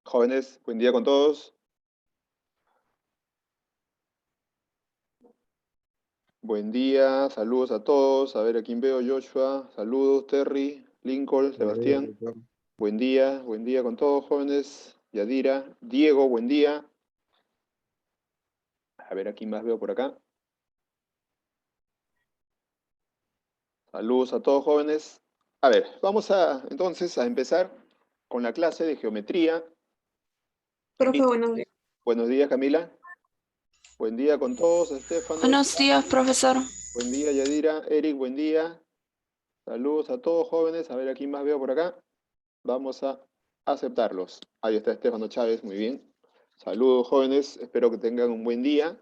Jóvenes, buen día con todos. Buen día, saludos a todos. A ver a quién veo, Joshua. Saludos, Terry, Lincoln, Buenos días, Sebastián. profesor. Buen día con todos, jóvenes. Yadira, Diego, buen día. A ver a quién más veo por acá. Saludos a todos, jóvenes. A ver, vamos entonces a empezar con la clase de geometría. Profe, buenos días. Buenos días, Camila. Buen día con todos, Estefano. Buenos días, profesor. Buen día, Yadira. Eric, buen día. Saludos a todos, jóvenes. A ver a quién más veo por acá. Vamos a aceptarlos. Ahí está Estefano Chávez, muy bien. Saludos, jóvenes. Espero que tengan un buen día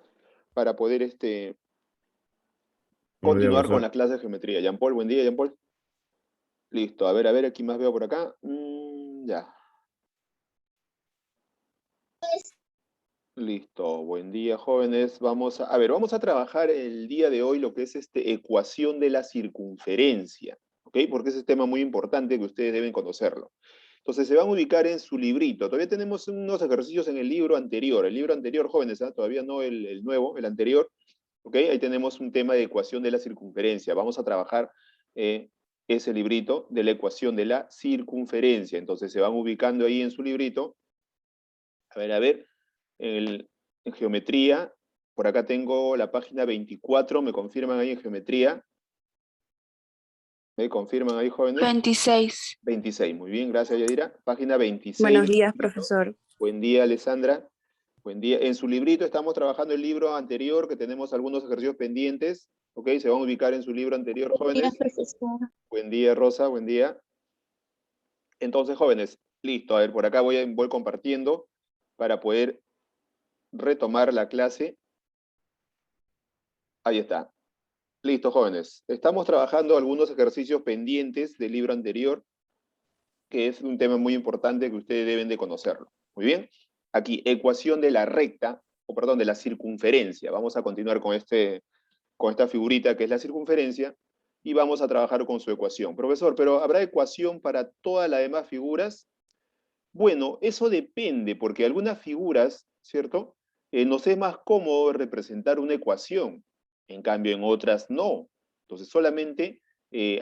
para poder Buenos días, continuar con profesor. la clase de geometría. Jean Paul, buen día, Jean Paul. Listo, a ver, ¿a quién más veo por acá? Ya. Listo, buen día, jóvenes. Vamos a trabajar el día de hoy lo que es ecuación de la circunferencia, ¿ok? Porque ese es tema muy importante que ustedes deben conocerlo. Entonces se van a ubicar en su librito. Todavía tenemos unos ejercicios en el libro anterior, jóvenes, ¿ah? Todavía no el nuevo, el anterior, ¿ok? Ahí tenemos un tema de ecuación de la circunferencia. Vamos a trabajar ese librito de la ecuación de la circunferencia. Entonces se van ubicando ahí en su librito. A ver, en geometría, por acá tengo la página 24, me confirman ahí en geometría. ¿Me confirman ahí, jóvenes? 26. 26, muy bien, gracias, Yadira. Página 26. Buenos días, profesor. Buen día, Alessandra. Buen día. En su librito estamos trabajando el libro anterior, que tenemos algunos ejercicios pendientes. ¿Ok? Se van a ubicar en su libro anterior, jóvenes. Profesor. Buen día, Rosa, buen día. Entonces, jóvenes, listo. A ver, por acá voy compartiendo para poder retomar la clase. Ahí está. Listo, jóvenes. Estamos trabajando algunos ejercicios pendientes del libro anterior, que es un tema muy importante que ustedes deben de conocerlo. Muy bien. Aquí, ecuación de la recta, o perdón, de la circunferencia. Vamos a continuar con esta figurita que es la circunferencia, y vamos a trabajar con su ecuación. Profesor, ¿pero habrá ecuación para todas las demás figuras? Bueno, eso depende, porque algunas figuras, ¿cierto? Nos es más cómodo representar una ecuación, en cambio en otras no. Entonces solamente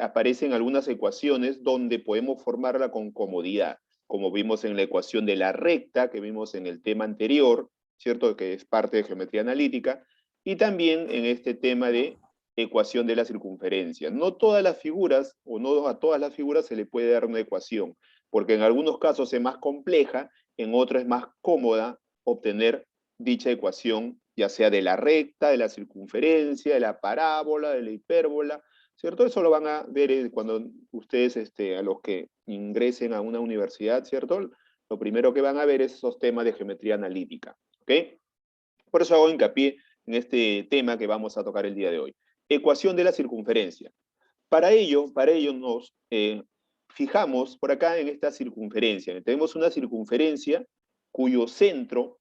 aparecen algunas ecuaciones donde podemos formarla con comodidad, como vimos en la ecuación de la recta, que vimos en el tema anterior, ¿cierto? Que es parte de geometría analítica, y también en este tema de ecuación de la circunferencia. No todas las figuras, o no a todas las figuras se le puede dar una ecuación, porque en algunos casos es más compleja, en otros es más cómoda obtener dicha ecuación, ya sea de la recta, de la circunferencia, de la parábola, de la hipérbola, ¿cierto? Eso lo van a ver cuando ustedes, a los que ingresen a una universidad, ¿cierto? Lo primero que van a ver es esos temas de geometría analítica, ¿ok? Por eso hago hincapié en este tema que vamos a tocar el día de hoy. Ecuación de la circunferencia. Para ello nos fijamos por acá en esta circunferencia. Tenemos una circunferencia cuyo centro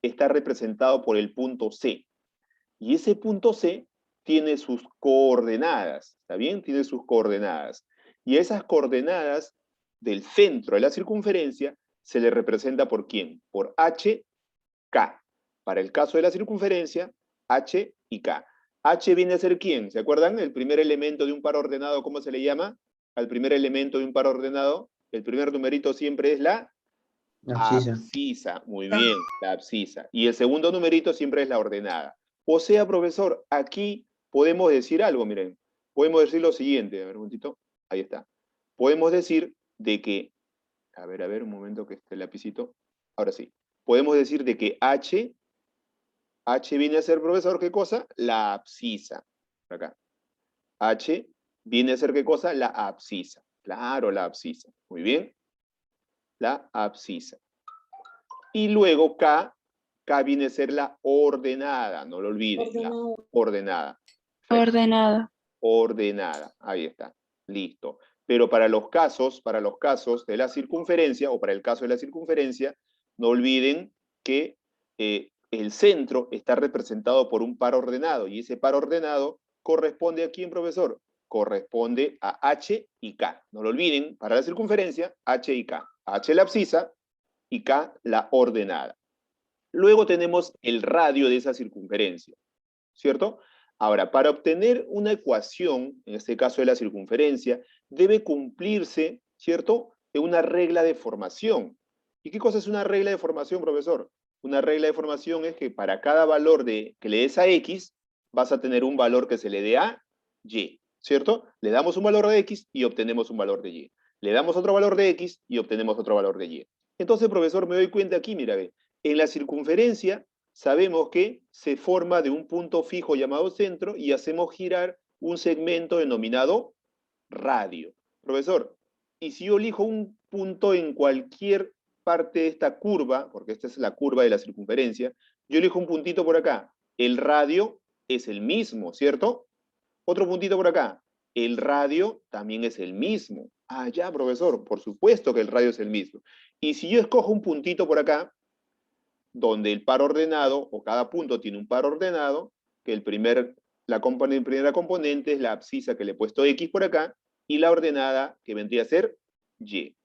está representado por el punto C. Y ese punto C tiene sus coordenadas, ¿está bien? Tiene sus coordenadas. Y a esas coordenadas del centro de la circunferencia se le representa por ¿quién? Por H, K. Para el caso de la circunferencia, H y K. H viene a ser ¿quién? ¿Se acuerdan? El primer elemento de un par ordenado, ¿cómo se le llama? Al primer elemento de un par ordenado, el primer numerito siempre es la Abscisa. abscisa. Muy bien, la abscisa. Y el segundo numerito siempre es la ordenada. O sea, profesor, aquí podemos decir algo, miren. Podemos decir lo siguiente, a ver un momentito. Ahí está. Podemos decir de que, a ver, un momento que esté el lapicito. Ahora sí. Podemos decir de que H viene a ser, profesor, ¿qué cosa? La abscisa. Acá. H viene a ser, ¿qué cosa? La abscisa. Claro, la abscisa. Muy bien. La abscisa. Y luego K viene a ser la ordenada. No lo olviden. La ordenada. Perfecto. Ordenada. Ordenada. Ahí está. Listo. Pero para los casos de la circunferencia, o para el caso de la circunferencia, no olviden que el centro está representado por un par ordenado, y ese par ordenado corresponde a quién, profesor? Corresponde a H y K. No lo olviden, para la circunferencia, H y K. H la abscisa y K la ordenada. Luego tenemos el radio de esa circunferencia, ¿cierto? Ahora, para obtener una ecuación, en este caso de la circunferencia, debe cumplirse, ¿cierto?, de una regla de formación. ¿Y qué cosa es una regla de formación, profesor? Una regla de formación es que para cada valor que le des a X, vas a tener un valor que se le dé a Y, ¿cierto? Le damos un valor de X y obtenemos un valor de Y. Le damos otro valor de X y obtenemos otro valor de Y. Entonces, profesor, me doy cuenta aquí, mira, ve, en la circunferencia sabemos que se forma de un punto fijo llamado centro y hacemos girar un segmento denominado radio. Profesor, y si yo elijo un punto en cualquier parte de esta curva, porque esta es la curva de la circunferencia, yo elijo un puntito por acá, el radio es el mismo, ¿cierto? Otro puntito por acá, el radio también es el mismo. Ah, ya, profesor, por supuesto que el radio es el mismo. Y si yo escojo un puntito por acá, donde el par ordenado, o cada punto tiene un par ordenado, que la primera componente es la abscisa que le he puesto X por acá, y la ordenada que vendría a ser Y.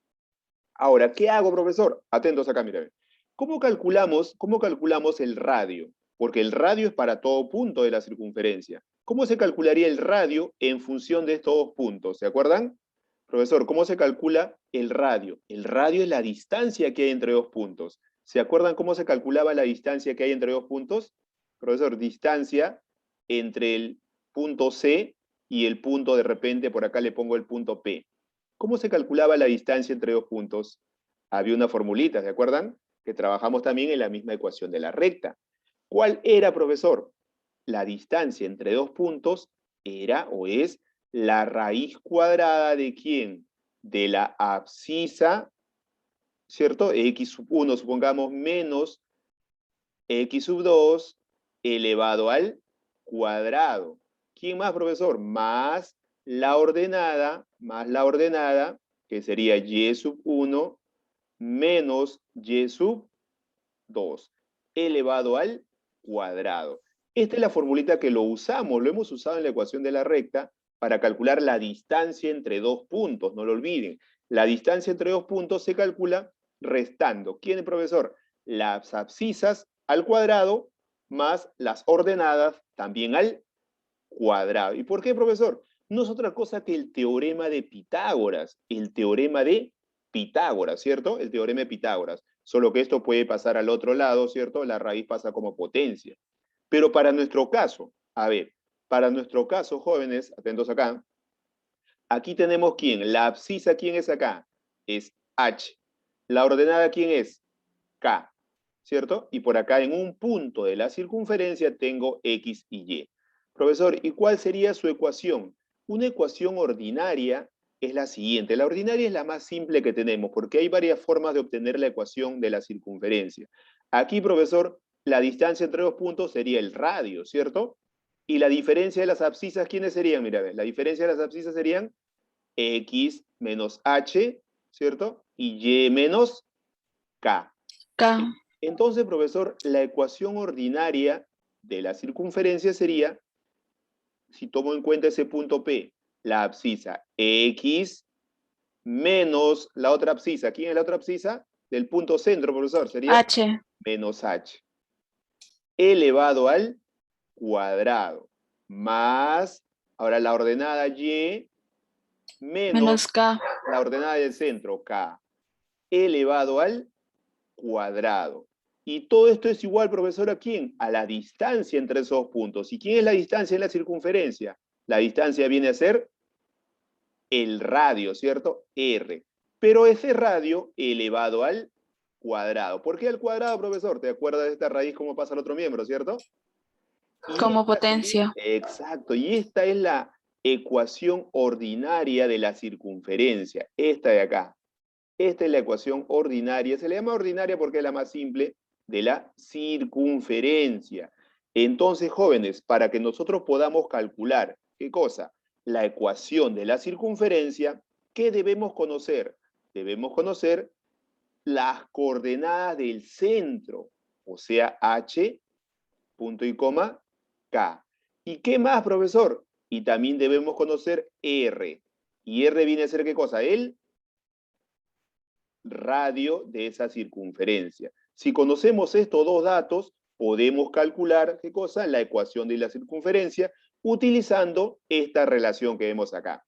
Ahora, ¿qué hago, profesor? Atentos acá, mira. ¿Cómo calculamos el radio? Porque el radio es para todo punto de la circunferencia. ¿Cómo se calcularía el radio en función de estos dos puntos? ¿Se acuerdan? Profesor, ¿cómo se calcula el radio? El radio es la distancia que hay entre dos puntos. ¿Se acuerdan cómo se calculaba la distancia que hay entre dos puntos? Profesor, distancia entre el punto C y el punto, de repente, por acá le pongo el punto P. ¿Cómo se calculaba la distancia entre dos puntos? Había una formulita, ¿se acuerdan? Que trabajamos también en la misma ecuación de la recta. ¿Cuál era, profesor? La distancia entre dos puntos era o es la raíz cuadrada de ¿quién? De la abscisa, ¿cierto? X sub 1, supongamos, menos X sub 2 elevado al cuadrado. ¿Quién más, profesor? Más la ordenada, que sería Y sub 1 menos Y sub 2 elevado al cuadrado. Esta es la formulita que lo hemos usado en la ecuación de la recta para calcular la distancia entre dos puntos, no lo olviden. La distancia entre dos puntos se calcula restando. ¿Quién es, profesor? Las abscisas al cuadrado más las ordenadas también al cuadrado. ¿Y por qué, profesor? No es otra cosa que el teorema de Pitágoras. El teorema de Pitágoras, ¿cierto? El teorema de Pitágoras. Solo que esto puede pasar al otro lado, ¿cierto? La raíz pasa como potencia. Pero para nuestro caso, a ver, para nuestro caso, jóvenes, atentos acá, aquí tenemos ¿quién? La abscisa, ¿quién es acá? Es H. La ordenada, ¿quién es? K, ¿cierto? Y por acá en un punto de la circunferencia tengo X y Y. Profesor, ¿y cuál sería su ecuación? Una ecuación ordinaria es la siguiente. La ordinaria es la más simple que tenemos porque hay varias formas de obtener la ecuación de la circunferencia. Aquí, profesor, la distancia entre dos puntos sería el radio, ¿cierto? Y la diferencia de las abscisas, ¿quiénes serían? Mira, la diferencia de las abscisas serían X menos H, ¿cierto? Y Y menos K. K. Entonces, profesor, la ecuación ordinaria de la circunferencia sería, si tomo en cuenta ese punto P, la abscisa X menos la otra abscisa. ¿Quién es la otra abscisa? Del punto centro, profesor, sería H. menos H. Elevado al cuadrado. Más, ahora la ordenada Y menos Menos K. la ordenada del centro, K. Elevado al cuadrado. Y todo esto es igual, profesor, ¿a quién? A la distancia entre esos puntos. ¿Y quién es la distancia en la circunferencia? La distancia viene a ser el radio, ¿cierto? R. Pero ese radio elevado al cuadrado. ¿Por qué al cuadrado, profesor? ¿Te acuerdas de esta raíz cómo pasa al otro miembro, ¿cierto? Como potencia. Exacto. Y esta es la ecuación ordinaria de la circunferencia. Esta de acá. Esta es la ecuación ordinaria. Se le llama ordinaria porque es la más simple de la circunferencia. Entonces, jóvenes, para que nosotros podamos calcular, ¿qué cosa? La ecuación de la circunferencia, ¿qué debemos conocer? Debemos conocer las coordenadas del centro, o sea, H, punto y coma, K. ¿Y qué más, profesor? Y también debemos conocer R. ¿Y R viene a ser qué cosa? El radio de esa circunferencia. Si conocemos estos dos datos, podemos calcular, ¿qué cosa? La ecuación de la circunferencia, utilizando esta relación que vemos acá.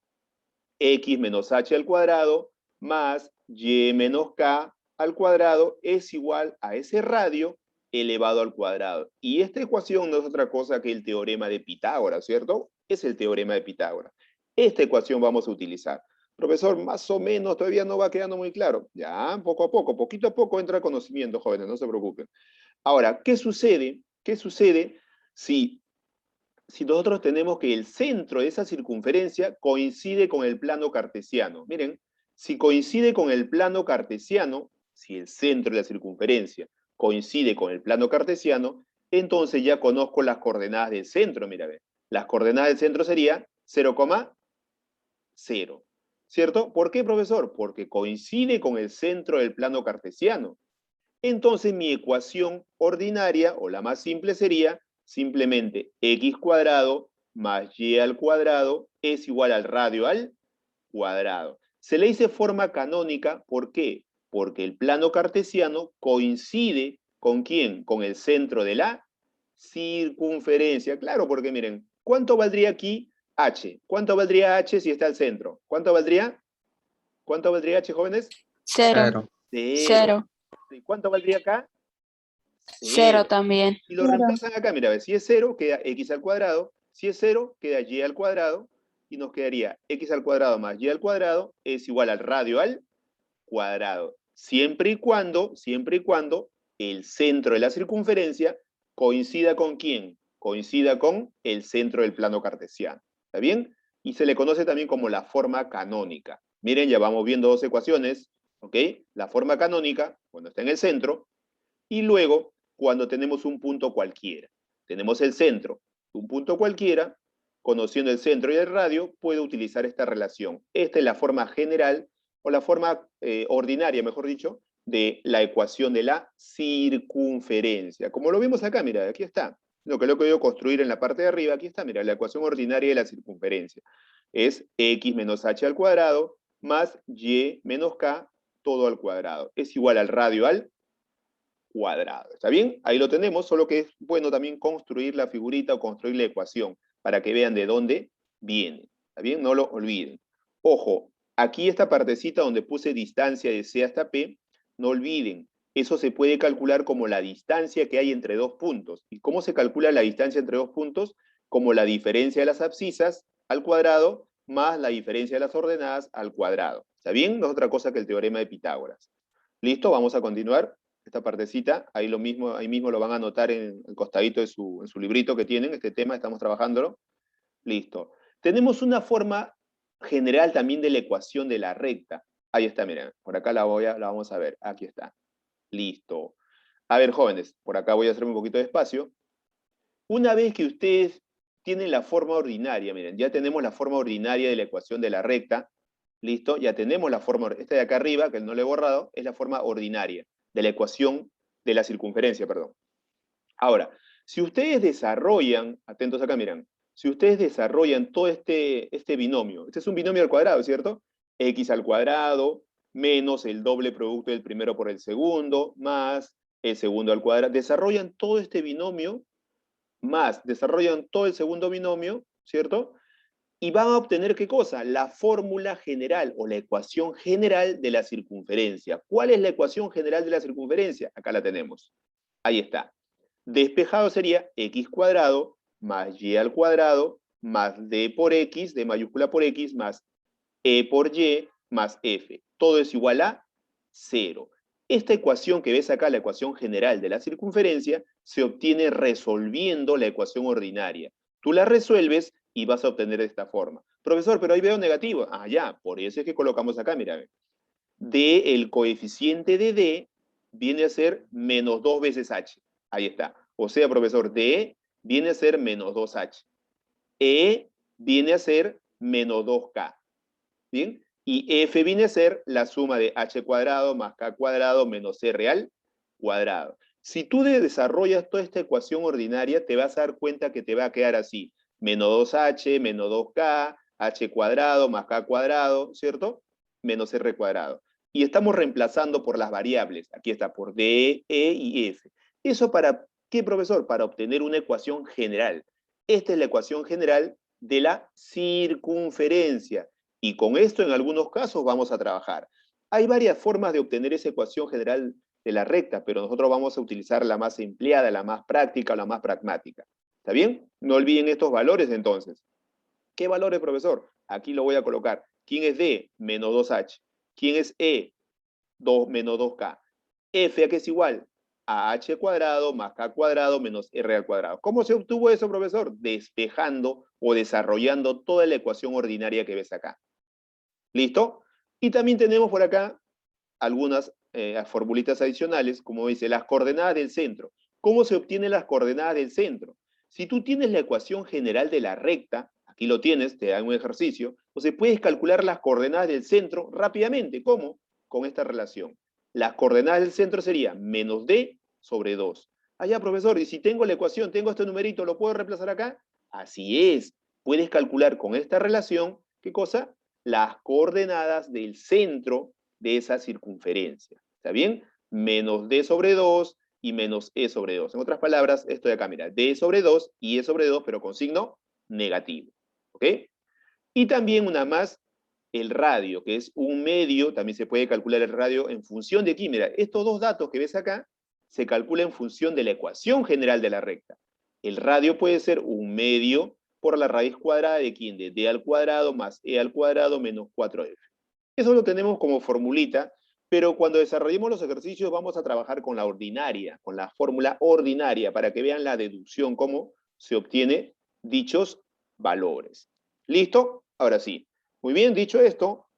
X menos h al cuadrado más y menos k al cuadrado es igual a ese radio elevado al cuadrado. Y esta ecuación no es otra cosa que el teorema de Pitágoras, ¿cierto? Es el teorema de Pitágoras. Esta ecuación vamos a utilizar. Profesor, más o menos todavía no va quedando muy claro. Ya, poco a poco, poquito a poco entra el conocimiento, jóvenes, no se preocupen. Ahora, ¿qué sucede? ¿Qué sucede si nosotros tenemos que el centro de esa circunferencia coincide con el plano cartesiano? Miren, si coincide con el plano cartesiano, si el centro de la circunferencia coincide con el plano cartesiano, entonces ya conozco las coordenadas del centro. Mira, ve. Las coordenadas del centro serían 0,0. ¿Cierto? ¿Por qué, profesor? Porque coincide con el centro del plano cartesiano. Entonces mi ecuación ordinaria, o la más simple, sería simplemente x cuadrado más y al cuadrado es igual al radio al cuadrado. Se le dice forma canónica, ¿por qué? Porque el plano cartesiano coincide ¿con quién? Con el centro de la circunferencia. Claro, porque miren, ¿cuánto valdría aquí h? ¿Cuánto valdría h si está al centro? ¿Cuánto valdría? ¿Cuánto valdría h, jóvenes? 0, Cero. 0. 0, ¿Y cuánto valdría acá? 0 0. también. Si lo reemplazan acá, mira, a ver, si es 0, queda x al cuadrado. Si es 0, queda y al cuadrado. Y nos quedaría x al cuadrado más y al cuadrado es igual al radio al cuadrado. Siempre y cuando el centro de la circunferencia coincida con quién? Coincida con el centro del plano cartesiano. ¿Está bien? Y se le conoce también como la forma canónica. Miren, ya vamos viendo dos ecuaciones, ¿ok? La forma canónica, cuando está en el centro, y luego cuando tenemos un punto cualquiera. Tenemos el centro, un punto cualquiera, conociendo el centro y el radio, puedo utilizar esta relación. Esta es la forma general, o la forma ordinaria, mejor dicho, de la ecuación de la circunferencia. Como lo vemos acá, mira, aquí está. Lo que he querido construir en la parte de arriba, aquí está, mira, la ecuación ordinaria de la circunferencia. Es x menos h al cuadrado más y menos k todo al cuadrado. Es igual al radio al cuadrado. ¿Está bien? Ahí lo tenemos, solo que es bueno también construir la figurita o construir la ecuación para que vean de dónde viene. ¿Está bien? No lo olviden. Ojo, aquí esta partecita donde puse distancia de C hasta P, no olviden, eso se puede calcular como la distancia que hay entre dos puntos. ¿Y cómo se calcula la distancia entre dos puntos? Como la diferencia de las abscisas al cuadrado más la diferencia de las ordenadas al cuadrado. ¿Está bien? No es otra cosa que el teorema de Pitágoras. ¿Listo? Vamos a continuar esta partecita, ahí mismo lo van a anotar en el costadito en su librito que tienen, este tema, estamos trabajándolo. Listo. Tenemos una forma general también de la ecuación de la recta. Ahí está, miren, por acá la vamos a ver, aquí está. Listo. A ver, jóvenes, por acá voy a hacer un poquito de espacio. Una vez que ustedes tienen la forma ordinaria, miren, ya tenemos la forma ordinaria de la ecuación de la recta, listo, ya tenemos la forma, esta de acá arriba, que no lo he borrado, es la forma ordinaria de la ecuación de la circunferencia, perdón. Ahora, si ustedes desarrollan, atentos acá, miren, si ustedes desarrollan todo este binomio, este es un binomio al cuadrado, ¿cierto? X al cuadrado menos el doble producto del primero por el segundo, más el segundo al cuadrado, desarrollan todo este binomio, más desarrollan todo el segundo binomio, ¿cierto? Y van a obtener ¿qué cosa? La fórmula general o la ecuación general de la circunferencia. ¿Cuál es la ecuación general de la circunferencia? Acá la tenemos. Ahí está. Despejado sería x cuadrado más y al cuadrado más d por x, d mayúscula por x, más e por y más f. Todo es igual a 0. Esta ecuación que ves acá, la ecuación general de la circunferencia, se obtiene resolviendo la ecuación ordinaria. Tú la resuelves y vas a obtener de esta forma. Profesor, pero ahí veo negativo. Ah, ya, por eso es que colocamos acá, mira. D, el coeficiente de D, viene a ser menos 2 veces H. Ahí está. O sea, profesor, D viene a ser menos 2H. E viene a ser menos 2K. ¿Bien? Y F viene a ser la suma de H cuadrado más K cuadrado menos R al cuadrado. Si tú desarrollas toda esta ecuación ordinaria, te vas a dar cuenta que te va a quedar así. Menos 2H, menos 2K, H cuadrado más K cuadrado, ¿cierto? Menos R cuadrado. y estamos reemplazando por las variables. Aquí está, por D, E y F. ¿Eso para qué, profesor? Para obtener una ecuación general. Esta es la ecuación general de la circunferencia. Y con esto, en algunos casos, vamos a trabajar. Hay varias formas de obtener esa ecuación general de la recta, pero nosotros vamos a utilizar la más empleada, la más práctica o la más pragmática. ¿Está bien? No olviden estos valores entonces. ¿Qué valores, profesor? Aquí lo voy a colocar. ¿Quién es D? Menos 2H. ¿Quién es E? 2 menos 2K. F, ¿a qué es igual? A H cuadrado más K cuadrado menos R al cuadrado. ¿Cómo se obtuvo eso, profesor? Despejando o desarrollando toda la ecuación ordinaria que ves acá. ¿Listo? Y también tenemos por acá algunas formulitas adicionales, como dice, las coordenadas del centro. ¿Cómo se obtienen las coordenadas del centro? Si tú tienes la ecuación general de la recta, aquí lo tienes, te dan un ejercicio, entonces puedes calcular las coordenadas del centro rápidamente. ¿Cómo? Con esta relación. Las coordenadas del centro serían menos d sobre 2. Ah, ya, profesor, y si tengo la ecuación, tengo este numerito, ¿lo puedo reemplazar acá? Así es. Puedes calcular con esta relación, ¿qué cosa? Las coordenadas del centro de esa circunferencia. ¿Está bien? Menos d sobre 2 y menos e sobre 2. En otras palabras, esto de acá, mira, d sobre 2 y e sobre 2, pero con signo negativo. ¿Ok? Y también una más, el radio, que es un medio, también se puede calcular el radio en función de aquí. Mira, estos dos datos que ves acá se calculan en función de la ecuación general de la recta. El radio puede ser un medio por la raíz cuadrada de quién, de d al cuadrado más e al cuadrado menos 4f. Eso lo tenemos como formulita, pero cuando desarrollemos los ejercicios vamos a trabajar con la ordinaria, con la fórmula ordinaria, para que vean la deducción, cómo se obtiene dichos valores. ¿Listo? Ahora sí. Muy bien, dicho esto,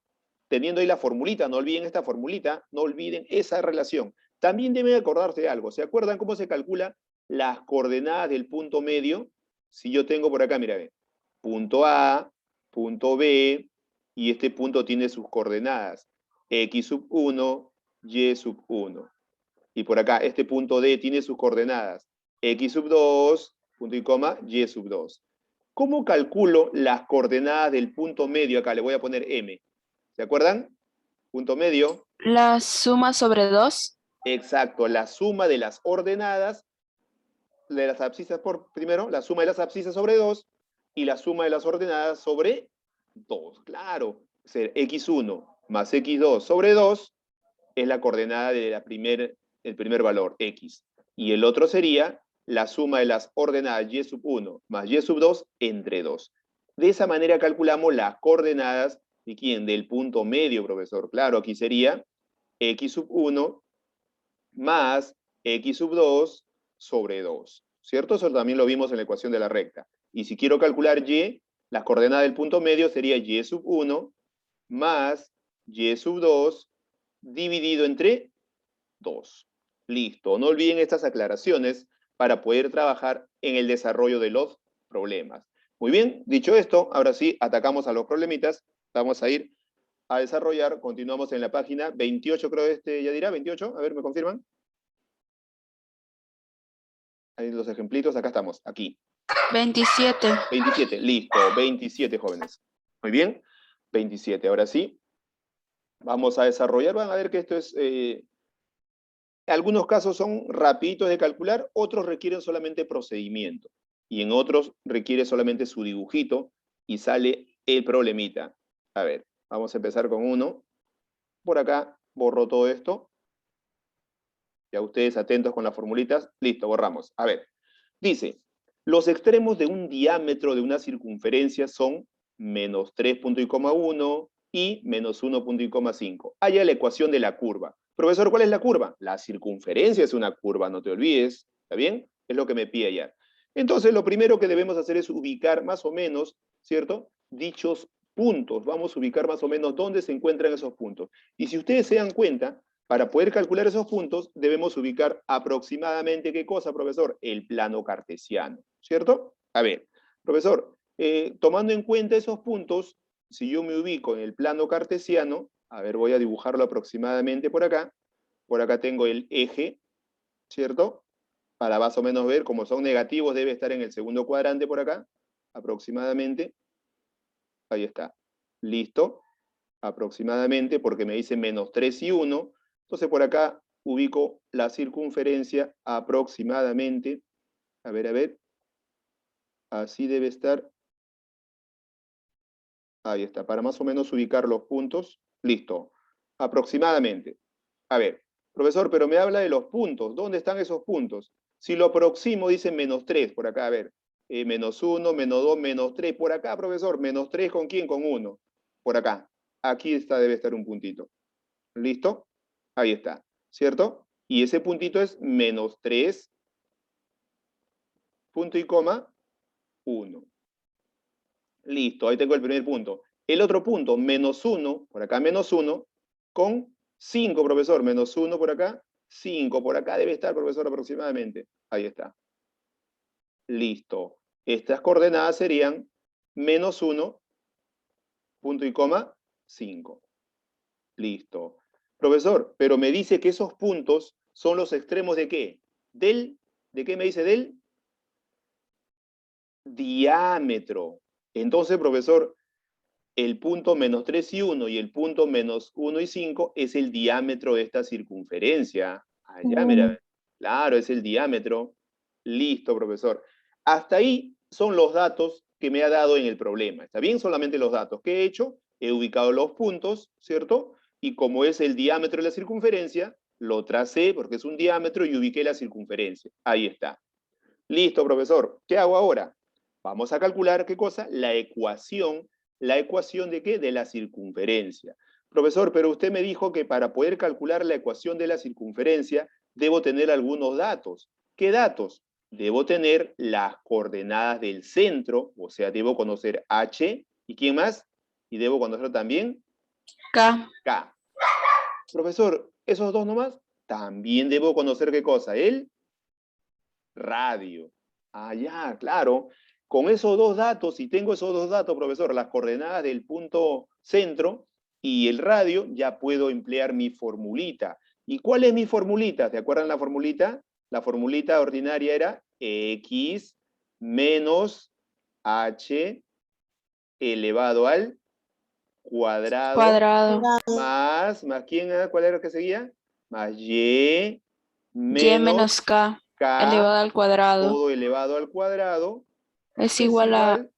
teniendo ahí la formulita, no olviden esta formulita, no olviden esa relación. También deben acordarse de algo. ¿Se acuerdan cómo se calcula las coordenadas del punto medio? Si yo tengo por acá, mira, punto A, punto B, y este punto tiene sus coordenadas, x sub 1, y sub 1. Y por acá, este punto D tiene sus coordenadas, x sub 2, punto y coma, y sub 2. ¿Cómo calculo las coordenadas del punto medio acá? Le voy a poner M. ¿Se acuerdan? Punto medio. La suma sobre 2. Exacto, la suma de las ordenadas de las abscisas por, primero, la suma de las abscisas sobre 2 y la suma de las ordenadas sobre 2. Claro, ser x1 más x2 sobre 2 es la coordenada de el primer valor, x. Y el otro sería la suma de las ordenadas y sub 1 más y sub 2 entre 2. De esa manera calculamos las coordenadas de quién, del punto medio, profesor. Claro, aquí sería x sub 1 más x sub 2 sobre 2. ¿Cierto? Eso también lo vimos en la ecuación de la recta. Y si quiero calcular y, las coordenadas del punto medio sería y sub 1 más y sub 2 dividido entre 2. Listo. No olviden estas aclaraciones para poder trabajar en el desarrollo de los problemas. Muy bien, dicho esto, ahora sí, atacamos a los problemitas. Vamos a ir a desarrollar. Continuamos en la página 28, creo ya dirá, 28. A ver, ¿me confirman? Ahí los ejemplitos, acá estamos, aquí. 27. 27, listo, 27 jóvenes. Muy bien, 27. Ahora sí, vamos a desarrollar. Van a ver que esto es... algunos casos son rapiditos de calcular, otros requieren solamente procedimiento. Y en otros requiere solamente su dibujito y sale el problemita. A ver, vamos a empezar con uno. Por acá borro todo esto. Ya ustedes atentos con las formulitas. Listo, borramos. A ver, dice, los extremos de un diámetro de una circunferencia son menos 3,1 y menos 1,5. Haya la ecuación de la curva. Profesor, ¿cuál es la curva? La circunferencia es una curva, no te olvides. ¿Está bien? Es lo que me pide allá. Entonces, lo primero que debemos hacer es ubicar más o menos, ¿cierto? Dichos puntos. Vamos a ubicar más o menos dónde se encuentran esos puntos. Y si ustedes se dan cuenta, para poder calcular esos puntos, debemos ubicar aproximadamente, ¿qué cosa, profesor? El plano cartesiano, ¿cierto? A ver, profesor, tomando en cuenta esos puntos, si yo me ubico en el plano cartesiano, a ver, voy a dibujarlo aproximadamente por acá tengo el eje, ¿cierto? Para más o menos ver, como son negativos, debe estar en el segundo cuadrante por acá, aproximadamente. Ahí está. Listo. aproximadamente, porque me dice menos 3 y 1. Entonces por acá ubico la circunferencia aproximadamente. A ver. Así debe estar. Ahí está, para más o menos ubicar los puntos. Listo. Aproximadamente. A ver, profesor, pero me habla de los puntos. ¿Dónde están esos puntos? Si lo aproximo, dice menos 3 por acá. A ver, menos 1, menos 2, menos 3. Por acá, profesor, menos 3, ¿con quién? Con 1. Por acá. Aquí está, debe estar un puntito. ¿Listo? Ahí está. ¿Cierto? Y ese puntito es menos 3, punto y coma, 1. Listo, ahí tengo el primer punto. El otro punto, menos 1, por acá menos 1, con 5, profesor. Menos 1 por acá, 5. Por acá debe estar, profesor, aproximadamente. Ahí está. Listo. Estas coordenadas serían menos 1, punto y coma, 5. Listo. Profesor, pero me dice que esos puntos son los extremos ¿de qué? ¿De qué me dice? Del diámetro. Entonces, profesor, el punto menos 3 y 1 y el punto menos 1 y 5 es el diámetro de esta circunferencia. Allá, mira. Claro, es el diámetro. Listo, profesor. Hasta ahí son los datos que me ha dado en el problema. ¿Está bien? Solamente los datos que he hecho. He ubicado los puntos, ¿cierto? Y como es el diámetro de la circunferencia, lo tracé porque es un diámetro y ubiqué la circunferencia. Ahí está. Listo, profesor. ¿Qué hago ahora? Vamos a calcular, ¿qué cosa? La ecuación. ¿La ecuación de qué? De la circunferencia. Profesor, pero usted me dijo que para poder calcular la ecuación de la circunferencia, debo tener algunos datos. ¿Qué datos? Debo tener las coordenadas del centro, o sea, debo conocer H, ¿y quién más? Y debo conocer también K. K. Profesor, ¿esos dos nomás? También debo conocer, ¿qué cosa? El radio. Ah, ya, claro. Con esos dos datos, si tengo esos dos datos, profesor, las coordenadas del punto centro y el radio, ya puedo emplear mi formulita. ¿Y cuál es mi formulita? ¿Se acuerdan la formulita? La formulita ordinaria era x menos h elevado al cuadrado Cuadrado. más ¿quién? ¿Cuál era el que seguía? Más y Y menos menos K k elevado al cuadrado todo elevado al cuadrado es es igual igual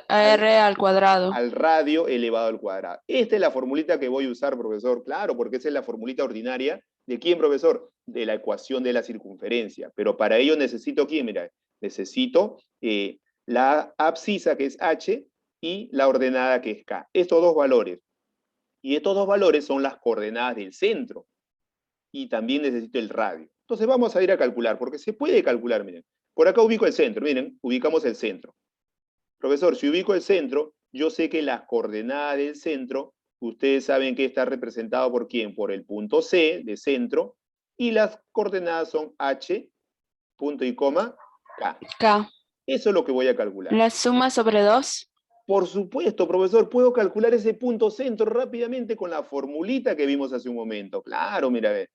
a al, R al cuadrado. al radio elevado al cuadrado. Esta es la formulita que voy a usar, profesor, claro, porque esa es la formulita ordinaria. ¿De quién, profesor? De la ecuación de la circunferencia. Pero para ello necesito, ¿quién? Mira, necesito la abscisa, que es h, y la ordenada, que es k. Estos dos valores. Y estos dos valores son las coordenadas del centro. Y también necesito el radio. Entonces vamos a ir a calcular, porque se puede calcular, miren. Por acá ubico el centro, miren, ubicamos el centro. Profesor, si ubico el centro, yo sé que las coordenadas del centro, ustedes saben que está representado por quién, por el punto C de centro, y las coordenadas son H, punto y coma, K. K. Eso es lo que voy a calcular. La suma sobre 2. Por supuesto, profesor, puedo calcular ese punto centro rápidamente con la formulita que vimos hace un momento. Claro, mira, ve.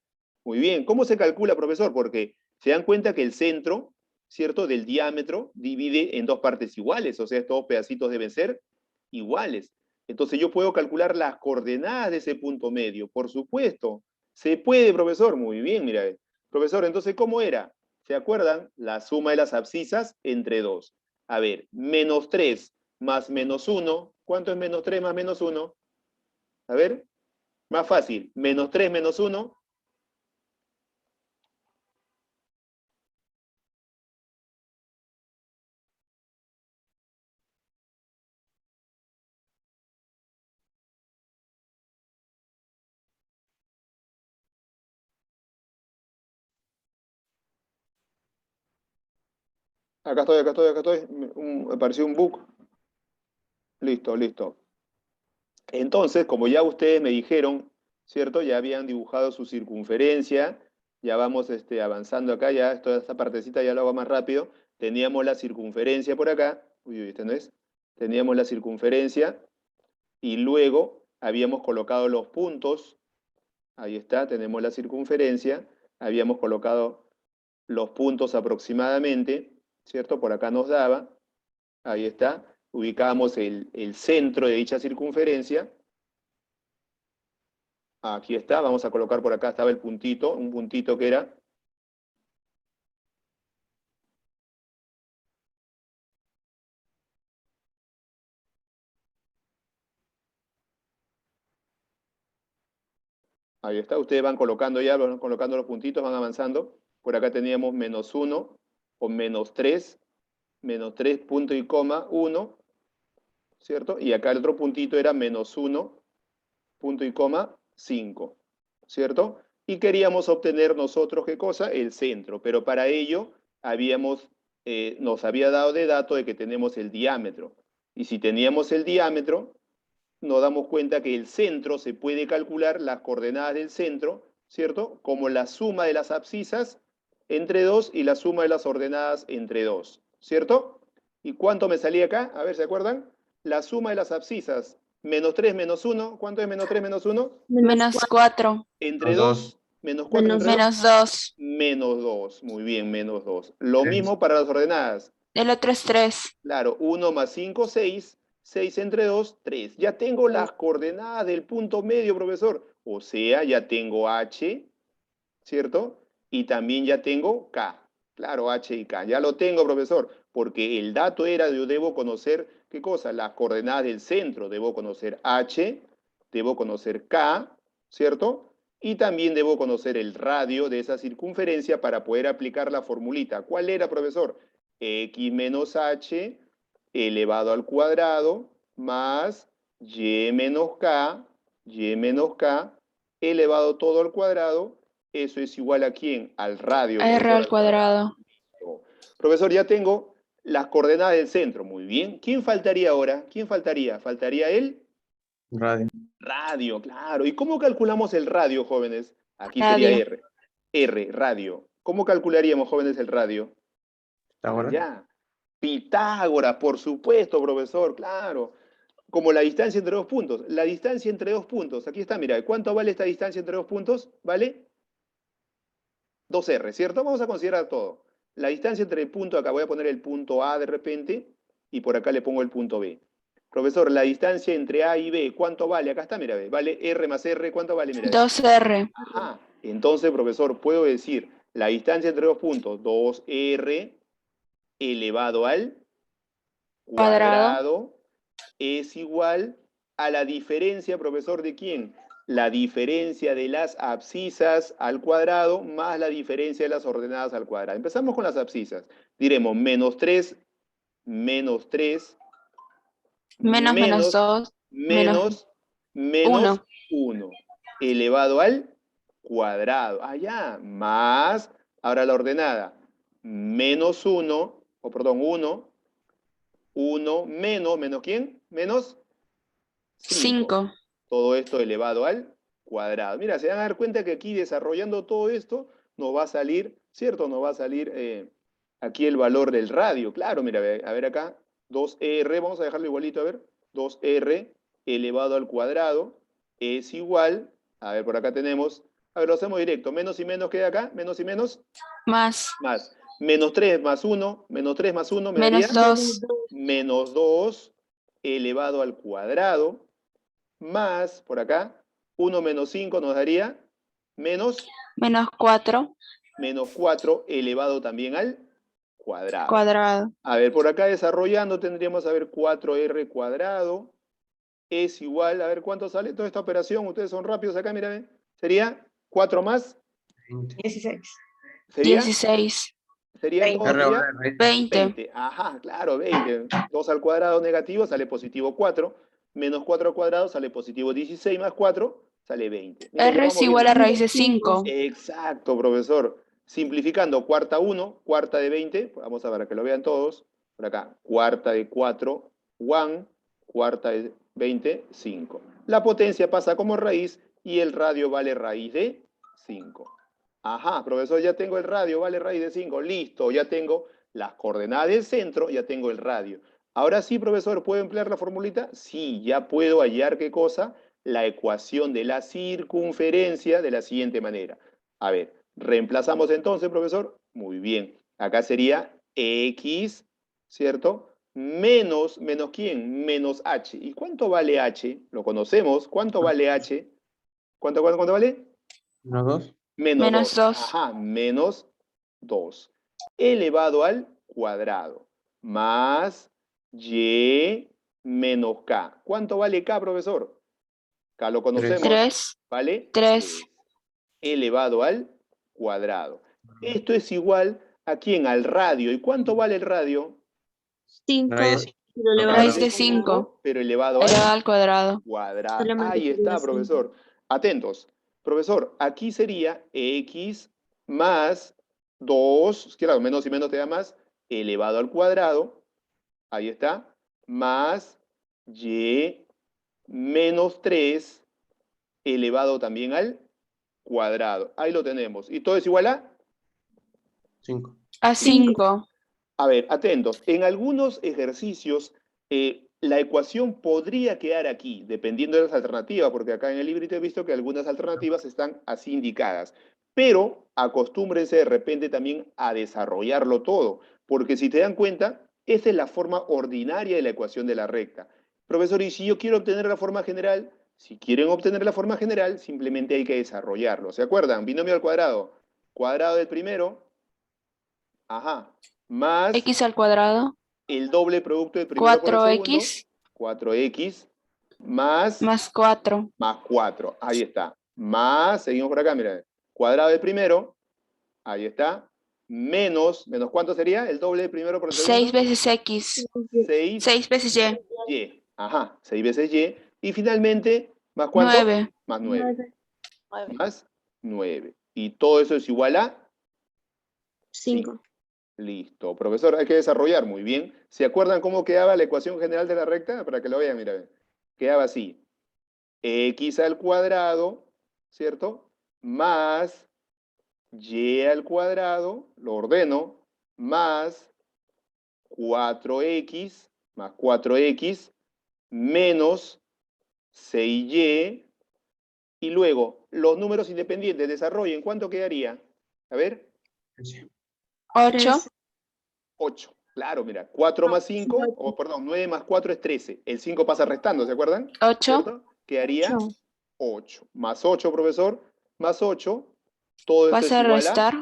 Muy bien. ¿Cómo se calcula, profesor? Porque se dan cuenta que el centro, ¿cierto?, del diámetro divide en dos partes iguales, o sea, estos pedacitos deben ser iguales. Entonces yo puedo calcular las coordenadas de ese punto medio. Por supuesto. Se puede, profesor. Muy bien, mira, ve. Profesor, entonces, ¿cómo era? ¿Se acuerdan? La suma de las abscisas entre 2. A ver, menos 3 más menos 1. ¿Cuánto es menos 3 más menos 1? A ver, más fácil. Menos 3 menos 1. Acá estoy. Me apareció un bug. Listo. Entonces, como ya ustedes me dijeron, ¿cierto? Ya habían dibujado su circunferencia. Ya vamos avanzando acá. Ya toda esta partecita ya lo hago más rápido. Teníamos la circunferencia por acá. Uy, este no es. Teníamos la circunferencia. Y luego habíamos colocado los puntos. Ahí está, tenemos la circunferencia. Habíamos colocado los puntos aproximadamente, ¿cierto? Por acá nos daba. Ahí está. Ubicamos el centro de dicha circunferencia. Aquí está, vamos a colocar por acá, estaba el puntito, un puntito que era... Ahí está, ustedes van colocando ya, van colocando los puntitos, van avanzando. Por acá teníamos -1 o -3 punto y coma 1, ¿cierto? Y acá el otro puntito era -1 punto y coma 5, ¿cierto? Y queríamos obtener nosotros, ¿qué cosa? El centro, pero para ello nos había dado de dato de que tenemos el diámetro. Y si teníamos el diámetro, nos damos cuenta que el centro se puede calcular las coordenadas del centro, ¿cierto? Como la suma de las abscisas entre 2 y la suma de las ordenadas entre 2, ¿cierto? ¿Y cuánto me salía acá? A ver, ¿se acuerdan? La suma de las abscisas, -3 menos 1, ¿cuánto es -3 menos 1? -4. Entre Dos. 2, -4 entre 2, -2. -2, muy bien, -2. Lo Tres. mismo para las ordenadas. El otro es 3. Claro, 1 más 5, 6. 6 entre 2, 3. Ya tengo las coordenadas del punto medio, profesor. O sea, ya tengo H, ¿cierto? Y también ya tengo K. Claro, H y K. Ya lo tengo, profesor, porque el dato era, yo debo conocer, ¿qué cosa? Las coordenadas del centro. Debo conocer H, debo conocer K, ¿cierto? Y también debo conocer el radio de esa circunferencia para poder aplicar la formulita. ¿Cuál era, profesor? X menos H elevado al cuadrado más y menos k elevado todo al cuadrado. Eso es igual ¿a quién? Al radio, R profesor. al cuadrado. Profesor, ya tengo las coordenadas del centro. Muy bien. ¿Quién faltaría ahora? ¿Quién faltaría? ¿Faltaría el Radio. radio? Claro. ¿Y cómo calculamos el radio, jóvenes? Aquí sería Radio. R. R, radio. ¿Cómo calcularíamos, jóvenes, el radio? Ahora. Allá. Pitágoras, por supuesto, profesor, claro. Como la distancia entre dos puntos. La distancia entre dos puntos. Aquí está, mira. ¿Cuánto vale esta distancia entre dos puntos? ¿Vale? 2R, ¿cierto? Vamos a considerar todo. La distancia entre el punto, acá voy a poner el punto A de repente, y por acá le pongo el punto B. Profesor, la distancia entre A y B, ¿cuánto vale? Acá está, mira, B. Vale R más R, ¿cuánto vale? Mira. 2R. Ajá. Entonces, profesor, puedo decir la distancia entre dos puntos, 2R elevado al cuadrado es igual a la diferencia, profesor, ¿de quién? La diferencia de las abscisas al cuadrado más la diferencia de las ordenadas al cuadrado. Empezamos con las abscisas. Diremos -3, -3, menos 2. menos 1. 1 elevado al cuadrado. Allá, más, ahora la ordenada, -1, o perdón, 1 menos ¿quién? Menos 5. 5. Todo esto elevado al cuadrado. Mira, se van a dar cuenta que aquí desarrollando todo esto nos va a salir, ¿cierto? Nos va a salir aquí el valor del radio. Claro, mira, a ver acá, 2R, vamos a dejarlo igualito, a ver, 2R elevado al cuadrado es igual, a ver, por acá tenemos, a ver, lo hacemos directo, menos y menos queda acá, menos y menos, Más. más. -3 más 1, -3 más 1 me daría -2. -2 elevado al cuadrado, más, por acá, 1 menos 5 nos daría menos -4. -4 elevado también al cuadrado. Cuadrado. A ver, por acá desarrollando tendríamos, a ver, 4R cuadrado es igual, a ver cuánto sale toda esta operación. Ustedes son rápidos acá, mira, sería 4 más. 16. ¿Sería? 16. ¿Sería? 20. ¿Todo sería? 20. 20. Ajá, claro, 20. 2 al cuadrado negativo sale positivo 4. Menos 4 al cuadrado sale positivo 16 más 4 sale 20. Miren, R es igual a raíz de 5. exacto, profesor. Simplificando, cuarta 1, cuarta de 20. Vamos a ver, que lo vean todos. Por acá, cuarta de 4, 1. Cuarta de 20, 5. La potencia pasa como raíz y el radio vale raíz de 5. Ajá, profesor, ya tengo el radio, vale raíz de 5. Listo, ya tengo las coordenadas del centro, ya tengo el radio. Ahora sí, profesor, ¿puedo emplear la formulita? Sí, ya puedo hallar, ¿qué cosa? La ecuación de la circunferencia de la siguiente manera. A ver, reemplazamos entonces, profesor. Muy bien. Acá sería X, ¿cierto? ¿Menos quién? Menos H. ¿Y cuánto vale H? Lo conocemos. ¿Cuánto vale H? ¿Cuánto vale? Menos 2. Menos 2. Ajá, menos 2. Elevado al cuadrado. Más y menos k. ¿Cuánto vale k, profesor? K lo conocemos. 3. ¿Vale? 3. Elevado al cuadrado. Esto es igual a quién, al radio. ¿Y cuánto vale el radio? 5. Raíz de 5. Pero elevado Elevado al cuadrado. cuadrado. Solamente Ahí está, sería profesor. Atentos. Profesor, aquí sería x más 2, claro, menos y menos te da más, elevado al cuadrado. Ahí está. Más y menos 3 elevado también al cuadrado. Ahí lo tenemos. ¿Y todo es igual a? 5. A 5. A ver, atentos. En algunos ejercicios, la ecuación podría quedar aquí, dependiendo de las alternativas, porque acá en el librito he visto que algunas alternativas están así indicadas. Pero acostúmbrense de repente también a desarrollarlo todo, porque si te dan cuenta, esa es la forma ordinaria de la ecuación de la recta. Profesor, ¿y si yo quiero obtener la forma general? Si quieren obtener la forma general, simplemente hay que desarrollarlo. ¿Se acuerdan? Binomio al cuadrado. Cuadrado del primero. Ajá. Más X al cuadrado. el doble producto del primero por el segundo. 4x 4x más más 4. más 4. Ahí está. Más, seguimos por acá, mira. Cuadrado del primero. Ahí está. Menos ¿cuánto sería? El doble del primero por el segundo. 6 veces x. 6 6 veces y. y. Ajá, 6 veces y. Y finalmente, ¿más cuánto? 9. Más 9. Más 9. Y todo eso es igual a 5. Listo. Profesor, hay que desarrollar muy bien. ¿Se acuerdan cómo quedaba la ecuación general de la recta? Para que lo vean, mira. Quedaba así. X al cuadrado, ¿cierto? Más y al cuadrado, lo ordeno, más 4x, más 4x, menos 6y, y luego los números independientes desarrollen. ¿Cuánto quedaría? A ver. 8. 8. Claro, mira, 4 más 5, perdón, 9 más 4 es 13. El 5 pasa restando, ¿se acuerdan? 8. ¿Cierto? Quedaría 8. Más 8, profesor, más 8. Todo esto Vas es a igual a, restar.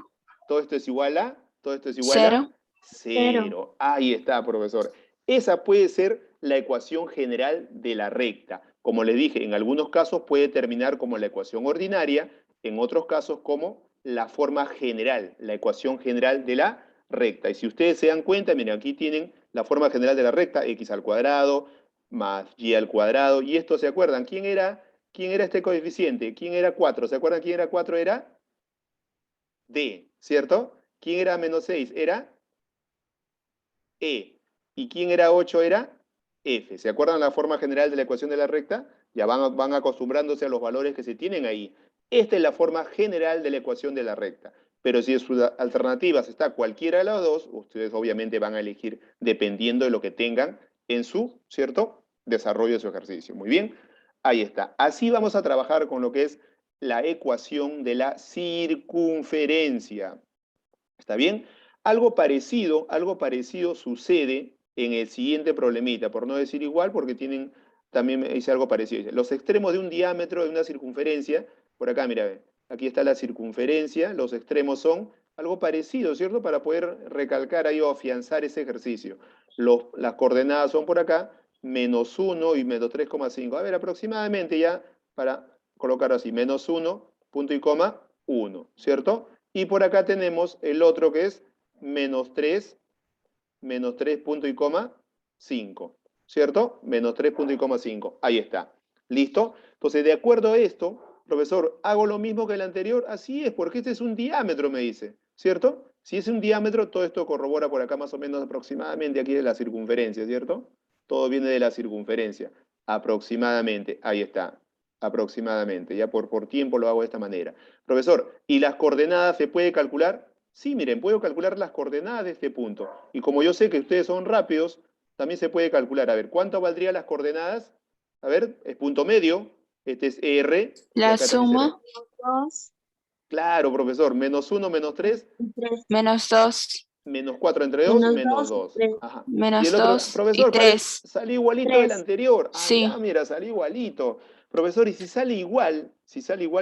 todo esto es igual a, todo esto es igual 0. a 0. Ahí está, profesor. Esa puede ser la ecuación general de la recta. Como les dije, en algunos casos puede terminar como la ecuación ordinaria, en otros casos como la forma general, la ecuación general de la recta. Y si ustedes se dan cuenta, miren, aquí tienen la forma general de la recta, x al cuadrado más y al cuadrado. Y esto, ¿se acuerdan? ¿Quién era este coeficiente? ¿Quién era 4? ¿Se acuerdan quién era 4? Era D, ¿cierto? ¿Quién era menos 6? Era E. ¿Y quién era 8? Era F. ¿Se acuerdan la forma general de la ecuación de la recta? Ya van acostumbrándose a los valores que se tienen ahí. Esta es la forma general de la ecuación de la recta. Pero si en sus alternativas está cualquiera de las dos, ustedes obviamente van a elegir dependiendo de lo que tengan en su, ¿cierto?, desarrollo de su ejercicio. Muy bien, ahí está. Así vamos a trabajar con lo que es la ecuación de la circunferencia. ¿Está bien? Algo parecido sucede en el siguiente problemita, por no decir igual, porque también me dice algo parecido. Los extremos de un diámetro de una circunferencia, por acá, mira, aquí está la circunferencia, los extremos son algo parecido, ¿cierto? Para poder recalcar ahí o afianzar ese ejercicio. Las coordenadas son por acá, menos 1 y menos 3,5. A ver, aproximadamente ya, para colocar así, menos 1, punto y coma, 1, ¿cierto? Y por acá tenemos el otro que es menos 3 punto y coma 5, ¿cierto? Menos 3 punto y coma 5. Ahí está. ¿Listo? Entonces, de acuerdo a esto, profesor, ¿hago lo mismo que el anterior? Así es, porque este es un diámetro, me dice, ¿cierto? Si es un diámetro, todo esto corrobora por acá más o menos aproximadamente aquí de la circunferencia, ¿cierto? Todo viene de la circunferencia. Aproximadamente, ahí está. Aproximadamente, ya por tiempo lo hago de esta manera. Profesor, ¿y las coordenadas se puede calcular? Sí, miren, puedo calcular las coordenadas de este punto. Y como yo sé que ustedes son rápidos, también se puede calcular. A ver, ¿cuánto valdrían las coordenadas? A ver, es punto medio. Este es R. La acá también suma. 2. Claro, profesor. Menos 1, menos 3, 3. Menos 2. menos 4 entre 2, Menos menos 2. 2. 3. Ajá. Y Menos el otro, 2 y profesor, 3. salí igualito del 3. anterior. Ah, Sí. ya, mira, salí igualito. Profesor, y si sale igual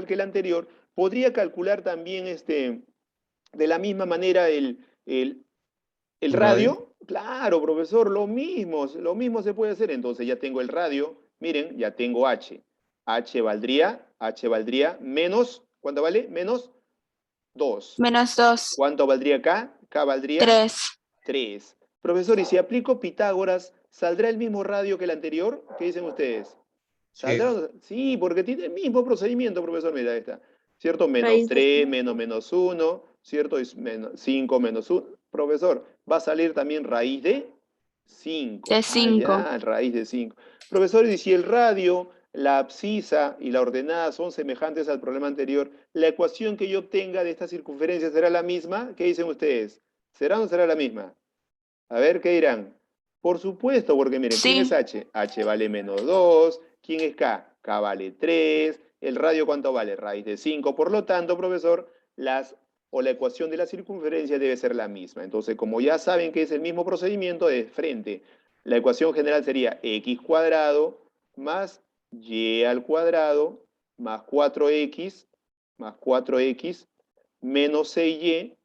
que el anterior, ¿podría calcular también de la misma manera el radio? Claro, profesor, lo mismo se puede hacer. Entonces ya tengo el radio, miren, ya tengo H. H valdría menos, ¿cuánto vale? Menos 2. Menos 2. ¿Cuánto valdría K? K valdría 3. 3. Profesor, y si aplico Pitágoras, ¿saldrá el mismo radio que el anterior? ¿Qué dicen ustedes? ¿Saldrá? Sí, porque tiene el mismo procedimiento, profesor, mira, ahí está. ¿Cierto? Menos Raíz de 3, cinco. menos 1, ¿cierto? Es 5 menos 1. Profesor, va a salir también raíz de 5. De 5. Ya, raíz de 5. Profesor, y si el radio, la abscisa y la ordenada son semejantes al problema anterior, ¿la ecuación que yo obtenga de esta circunferencia será la misma? ¿Qué dicen ustedes? ¿Será o no será la misma? A ver, ¿qué dirán? Por supuesto, porque miren, ¿quién es Sí. H? H vale menos 2. ¿Quién es K? K vale 3. ¿El radio cuánto vale? Raíz de 5. Por lo tanto, profesor, la ecuación de la circunferencia debe ser la misma. Entonces, como ya saben que es el mismo procedimiento, de frente, la ecuación general sería x cuadrado más y al cuadrado más 4x menos 6y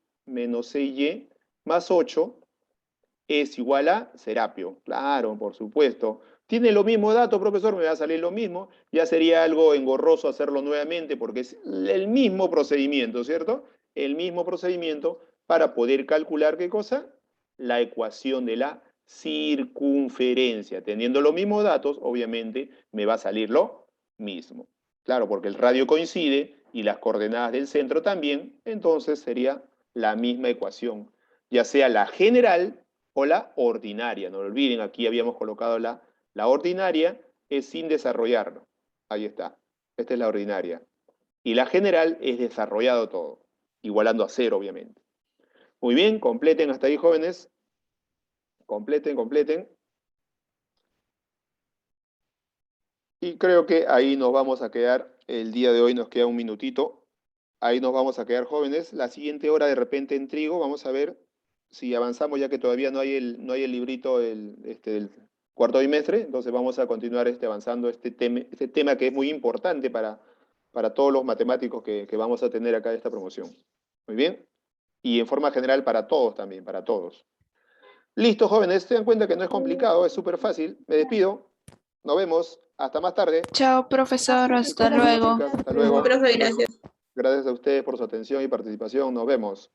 más 8 es igual a Serapio. Claro, por supuesto. ¿Tiene los mismos datos, profesor? Me va a salir lo mismo. Ya sería algo engorroso hacerlo nuevamente porque es el mismo procedimiento, ¿cierto? El mismo procedimiento para poder calcular, ¿qué cosa? La ecuación de la circunferencia. Teniendo los mismos datos, obviamente, me va a salir lo mismo. Claro, porque el radio coincide y las coordenadas del centro también, entonces sería la misma ecuación, ya sea la general o la ordinaria. No lo olviden, aquí habíamos colocado la ordinaria, es sin desarrollarlo. Ahí está. Esta es la ordinaria. Y la general es desarrollado todo, igualando a 0, obviamente. Muy bien, completen hasta ahí, jóvenes. Completen. Y creo que ahí nos vamos a quedar, el día de hoy nos queda un minutito. Ahí nos vamos a quedar, jóvenes. La siguiente hora, de repente, en trigo, vamos a ver si avanzamos, ya que todavía no hay el librito del cuarto bimestre. Entonces vamos a continuar avanzando este tema que es muy importante para todos los matemáticos que vamos a tener acá en esta promoción. Muy bien. Y en forma general para todos también, para todos. Listo, jóvenes. Se dan cuenta que no es complicado, es súper fácil. Me despido. Nos vemos. Hasta más tarde. Chao, profesor. Hasta Gracias, luego. chicas. Hasta luego. Profe, gracias. Gracias a ustedes por su atención y participación. Nos vemos.